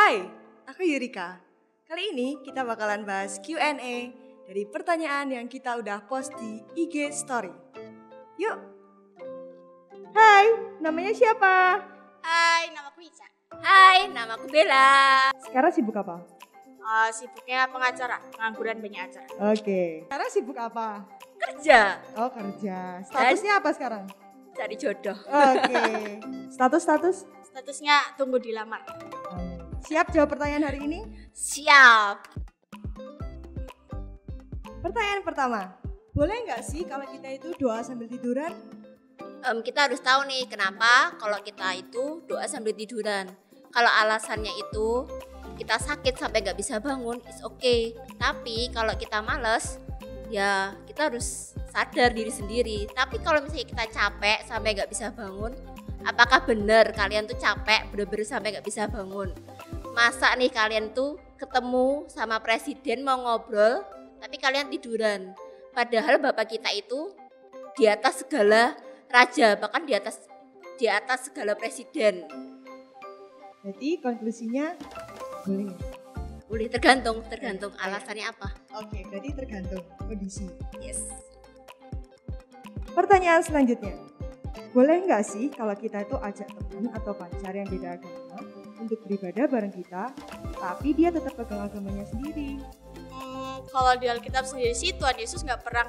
Hai, aku Yurika. Kali ini kita bakalan bahas Q&A dari pertanyaan yang kita udah post di IG Story. Yuk. Hai, namanya siapa? Hai, namaku Ica. Hai, namaku Bella. Sekarang sibuk apa? Sibuknya pengacara, pengangguran banyak acara. Oke. Sekarang sibuk apa? Kerja, Oh, kerja. Statusnya apa sekarang? cari jodoh. Oke. Status? Statusnya tunggu dilamar. Siap jawab pertanyaan hari ini? Siap. Pertanyaan pertama. Boleh nggak sih kalau kita itu doa sambil tiduran? Kita harus tahu nih kenapa kalau kita itu doa sambil tiduran. Kalau alasannya itu kita sakit sampai nggak bisa bangun, it's okay. Tapi kalau kita males, ya kita harus sadar diri sendiri. Tapi kalau misalnya kita capek sampai nggak bisa bangun, apakah benar kalian tuh capek bener-bener sampai nggak bisa bangun? Masa nih kalian tuh ketemu sama presiden mau ngobrol, tapi kalian tiduran? Padahal bapak kita itu di atas segala raja, bahkan di atas segala presiden. Jadi konklusinya boleh. Boleh, tergantung alasannya apa. Oke, berarti tergantung kondisi. Yes. Pertanyaan selanjutnya. Boleh nggak sih kalau kita itu ajak teman atau pacar yang beda agama untuk beribadah bareng kita, tapi dia tetap pegang agamanya sendiri? Kalau di Alkitab sendiri sih Tuhan Yesus nggak pernah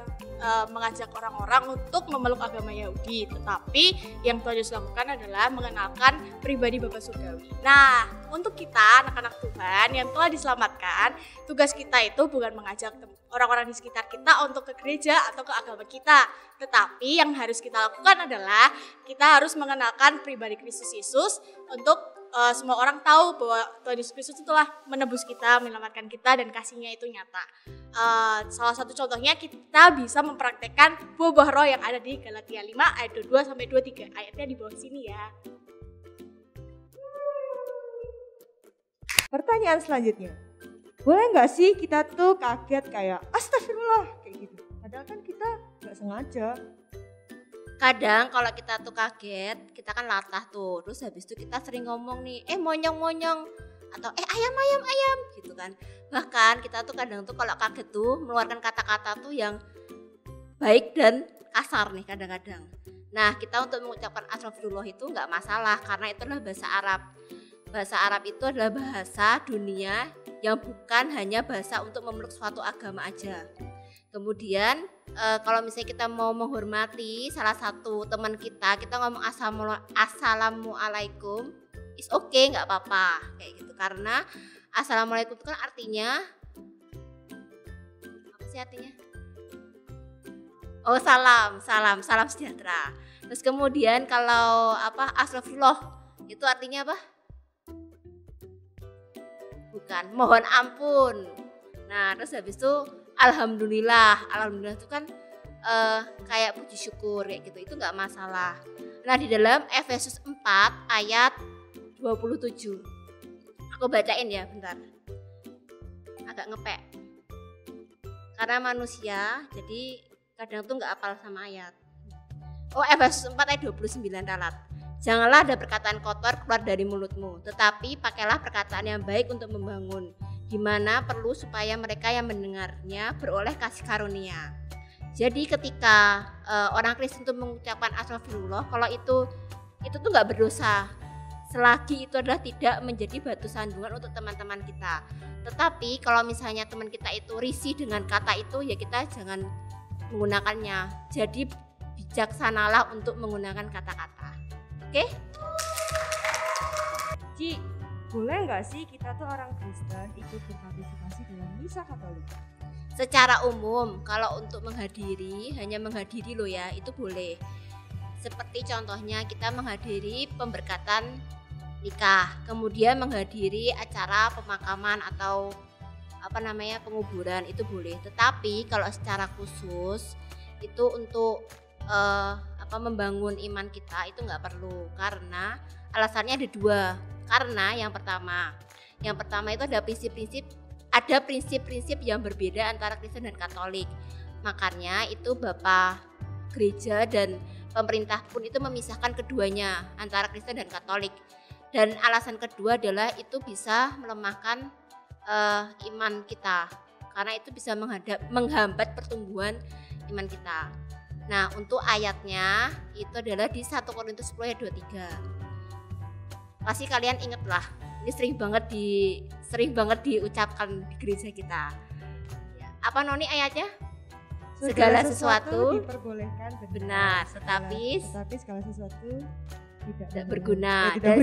mengajak orang-orang untuk memeluk agama Yahudi, tetapi yang Tuhan Yesus lakukan adalah mengenalkan pribadi Bapa Surgawi. Nah, untuk kita anak-anak Tuhan yang telah diselamatkan, tugas kita itu bukan mengajak orang-orang di sekitar kita untuk ke gereja atau ke agama kita, tetapi yang harus kita lakukan adalah kita harus mengenalkan pribadi Kristus Yesus untuk semua orang tahu bahwa Tuhan Yesus Kristus itu telah menebus kita, menyelamatkan kita, dan kasih-Nya itu nyata. Salah satu contohnya kita bisa mempraktekkan buah roh yang ada di Galatia 5 ayat 22-23. Ayatnya di bawah sini ya. Pertanyaan selanjutnya. Boleh nggak sih kita tuh kaget kayak astagfirullah kayak gitu? Padahal kan kita nggak sengaja. Kadang kalau kita tuh kaget, kita kan latah tuh. Terus habis itu kita sering ngomong nih, monyong-monyong. Atau ayam gitu kan. Bahkan kita tuh kadang tuh kalau kaget tuh mengeluarkan kata-kata tuh yang baik dan kasar nih kadang-kadang. Nah, kita untuk mengucapkan astagfirullah itu nggak masalah karena itu adalah bahasa Arab. Bahasa Arab itu adalah bahasa dunia yang bukan hanya bahasa untuk memeluk suatu agama aja. Kemudian kalau misalnya kita mau menghormati salah satu teman kita ngomong assalamualaikum, is okay, nggak apa-apa kayak gitu. Karena assalamualaikum itu kan artinya apa sih artinya? Oh, salam sejahtera. Terus kemudian kalau astagfirullah itu artinya apa? Bukan, mohon ampun. Nah, terus habis itu Alhamdulillah itu kan kayak puji syukur kayak gitu, itu nggak masalah. Nah, di dalam Efesus 4 ayat 27, aku bacain ya bentar, agak ngepek karena manusia jadi kadang tuh nggak hafal sama ayat. Oh, Efesus 4 ayat 29 ralat. Janganlah ada perkataan kotor keluar dari mulutmu, tetapi pakailah perkataan yang baik untuk membangun, di mana perlu supaya mereka yang mendengarnya beroleh kasih karunia. Jadi ketika orang Kristen itu mengucapkan astagfirullah, kalau itu tuh nggak berdosa, selagi itu adalah tidak menjadi batu sandungan untuk teman-teman kita. Tetapi kalau misalnya teman kita itu risih dengan kata itu, ya kita jangan menggunakannya. Jadi bijaksanalah untuk menggunakan kata-kata. Oke? Ci, boleh nggak sih kita tuh orang Kristen ikut berpartisipasi dalam misa Katolik? Secara umum, kalau untuk hanya menghadiri loh ya, itu boleh. Seperti contohnya kita menghadiri pemberkatan nikah, kemudian menghadiri acara pemakaman atau penguburan, itu boleh. Tetapi kalau secara khusus itu untuk membangun iman kita itu nggak perlu, karena alasannya ada dua. Karena yang pertama itu ada prinsip-prinsip yang berbeda antara Kristen dan Katolik. Makanya itu Bapak Gereja dan pemerintah pun itu memisahkan keduanya antara Kristen dan Katolik. Dan alasan kedua adalah itu bisa melemahkan iman kita, karena itu bisa menghambat pertumbuhan iman kita. Nah, untuk ayatnya itu adalah di 1 Korintus 10 ayat 23. Pasti kalian inget lah, ini sering banget diucapkan di gereja kita. Ya, apa Noni ayatnya? Segala sesuatu diperbolehkan benar, tetapi segala sesuatu tidak berguna. Tidak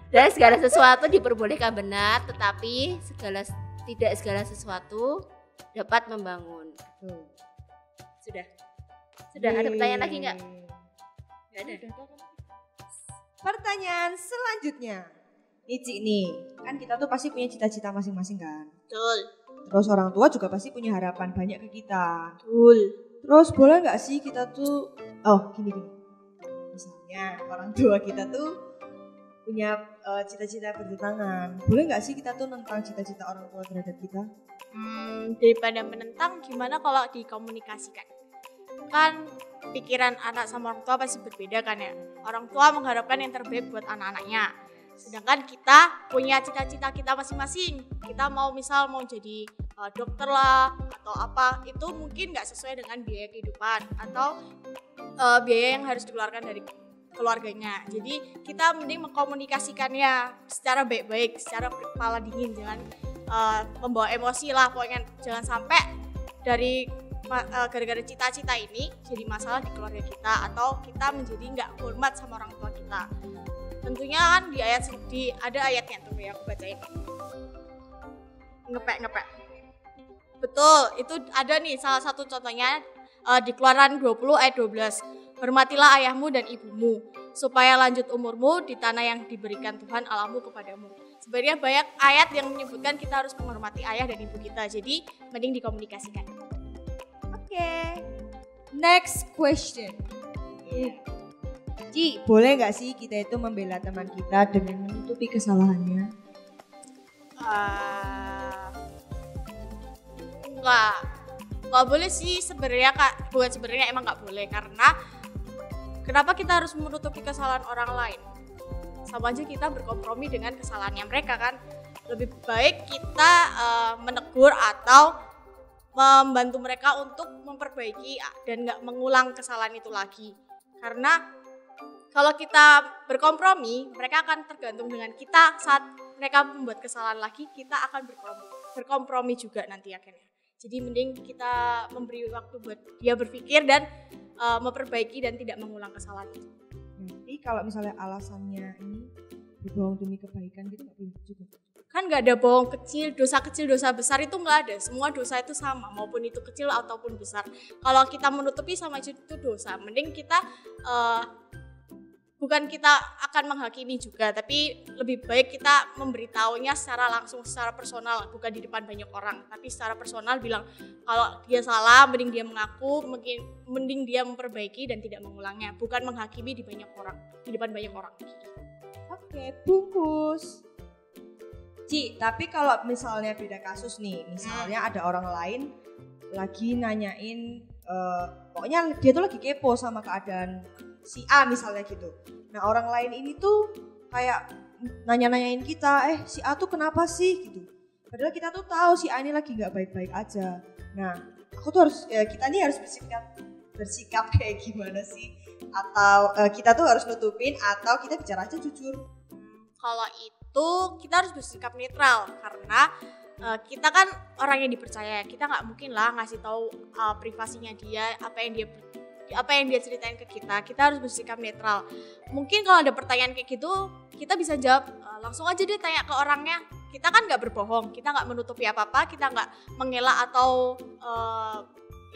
Dan segala sesuatu diperbolehkan benar, tetapi tidak segala sesuatu dapat membangun. Sudah ada pertanyaan lagi nggak? Nggak ada. Pertanyaan selanjutnya. Nih, kan kita tuh pasti punya cita-cita masing-masing kan? Betul. Terus orang tua juga pasti punya harapan banyak ke kita. Betul. Terus boleh nggak sih kita tuh, gini. Misalnya orang tua kita tuh punya cita-cita bertentangan. Boleh nggak sih kita tuh nentang cita-cita orang tua terhadap kita? Daripada menentang, gimana kalau dikomunikasikan? Kan pikiran anak sama orang tua pasti berbeda kan ya. Orang tua mengharapkan yang terbaik buat anak-anaknya. Sedangkan kita punya cita-cita kita masing-masing. Kita mau jadi dokter lah atau apa, itu mungkin nggak sesuai dengan biaya kehidupan atau biaya yang harus dikeluarkan dari keluarganya. Jadi kita mending mengkomunikasikannya secara baik-baik, secara kepala dingin, jangan membawa emosi lah. Pokoknya jangan sampai dari gara-gara cita-cita ini jadi masalah di keluarga kita atau kita menjadi nggak hormat sama orang tua kita. Tentunya kan ada ayatnya tuh ya, aku bacain. Ngepek. Betul, itu ada nih salah satu contohnya di Keluaran 20 ayat 12. Hormatilah ayahmu dan ibumu supaya lanjut umurmu di tanah yang diberikan Tuhan Allahmu kepadamu. Sebenarnya banyak ayat yang menyebutkan kita harus menghormati ayah dan ibu kita. Jadi mending dikomunikasikan. Oke. Next question. Ci, boleh nggak sih kita itu membela teman kita dengan menutupi kesalahannya? Nggak boleh sih sebenarnya Kak. Bukan sebenarnya, emang nggak boleh. Karena kenapa kita harus menutupi kesalahan orang lain? Sama aja kita berkompromi dengan kesalahannya mereka kan. Lebih baik kita menegur atau membantu mereka untuk memperbaiki dan nggak mengulang kesalahan itu lagi. Karena kalau kita berkompromi, mereka akan tergantung dengan kita. Saat mereka membuat kesalahan lagi, kita akan berkompromi juga nanti akhirnya. Jadi mending kita memberi waktu buat dia berpikir dan memperbaiki dan tidak mengulang kesalahan itu. Nanti kalau misalnya alasannya ini berbohong demi kebaikan gitu nggak boleh juga? Kan nggak ada bohong kecil, dosa besar itu nggak ada. Semua dosa itu sama, maupun itu kecil ataupun besar. Kalau kita menutupi sama itu dosa. Mending kita bukan kita akan menghakimi juga, tapi lebih baik kita memberitahunya secara langsung, secara personal, bukan di depan banyak orang, tapi secara personal bilang kalau dia salah, mending dia mengaku, mending dia memperbaiki dan tidak mengulangnya, bukan menghakimi di depan banyak orang. Oke, bungkus. Ci, tapi kalau misalnya beda kasus nih, misalnya ada orang lain lagi nanyain, pokoknya dia tuh lagi kepo sama keadaan si A misalnya gitu. Nah orang lain ini tuh kayak nanya-nanyain kita, si A tuh kenapa sih gitu. Padahal kita tuh tahu si A ini lagi nggak baik-baik aja. Nah aku tuh kita nih harus bersikap kayak gimana sih? Atau kita tuh harus nutupin atau kita bicara aja jujur? Kalau itu kita harus bersikap netral karena kita kan orang yang dipercaya. Kita nggak mungkin lah ngasih tahu privasinya dia, apa yang dia ceritain ke kita. Kita harus bersikap netral. Mungkin kalau ada pertanyaan kayak gitu, kita bisa jawab langsung aja deh, tanya ke orangnya. Kita kan nggak berbohong, kita nggak menutupi apa-apa, kita nggak mengelak atau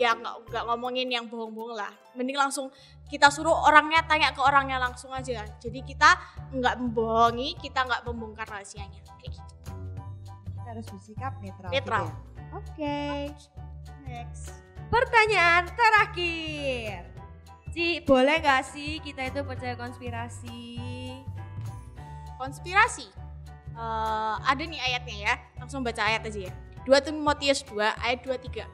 nggak ngomongin yang bohong-bohong lah. Mending langsung kita suruh orangnya, tanya ke orangnya langsung aja. Jadi kita nggak membohongi, kita nggak membongkar rahasianya kayak gitu. Kita harus bersikap netral. Gitu ya? Oke. Next. Pertanyaan terakhir. Ci, boleh gak sih kita itu percaya konspirasi? Konspirasi? Ada nih ayatnya ya. Langsung baca ayat aja ya. 2 Timotius 2 ayat 23.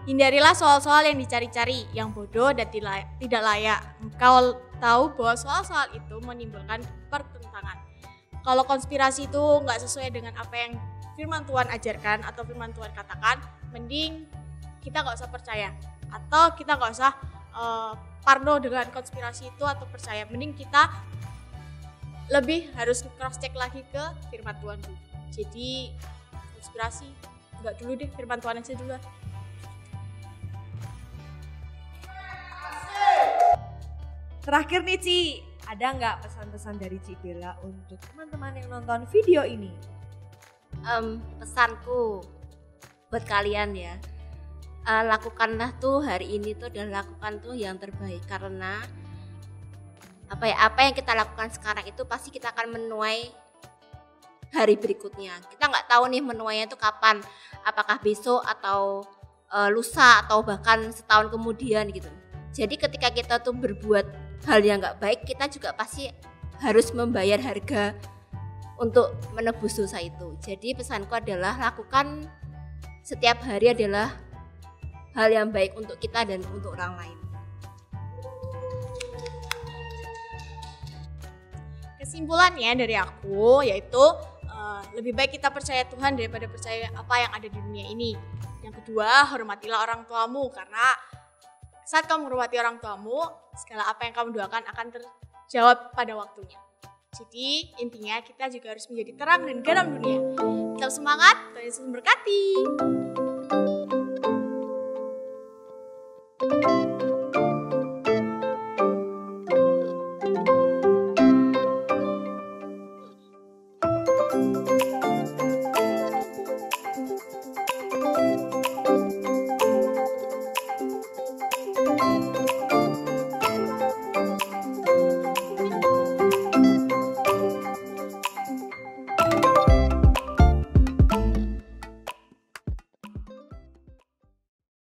Hindarilah soal-soal yang dicari-cari, yang bodoh dan tidak layak. Engkau tahu bahwa soal-soal itu menimbulkan pertentangan. kalau konspirasi itu nggak sesuai dengan apa yang firman Tuhan ajarkan atau firman Tuhan katakan, mending kita nggak usah percaya atau kita nggak usah parno dengan konspirasi itu atau percaya. Mending kita lebih harus cross check lagi ke firman Tuhan dulu. Jadi konspirasi nggak dulu deh, firman Tuhan aja dulu. Terakhir nih Ci, ada nggak pesan-pesan dari Ci Bella untuk teman-teman yang nonton video ini? Pesanku buat kalian ya, lakukanlah tuh hari ini tuh dan lakukan tuh yang terbaik, karena apa yang kita lakukan sekarang itu pasti kita akan menuai hari berikutnya. Kita nggak tahu nih menuainya itu kapan, apakah besok atau lusa atau bahkan setahun kemudian gitu. Jadi ketika kita tuh berbuat hal yang nggak baik, kita juga pasti harus membayar harga untuk menebus dosa itu. Jadi pesanku adalah lakukan setiap hari adalah hal yang baik untuk kita dan untuk orang lain. Kesimpulannya dari aku yaitu lebih baik kita percaya Tuhan daripada percaya apa yang ada di dunia ini. Yang kedua, hormatilah orang tuamu, karena saat kamu menghormati orang tuamu, segala apa yang kamu doakan akan terjawab pada waktunya. Jadi intinya kita juga harus menjadi terang dan garam dunia. Tetap semangat, Tuhan Yesus memberkati.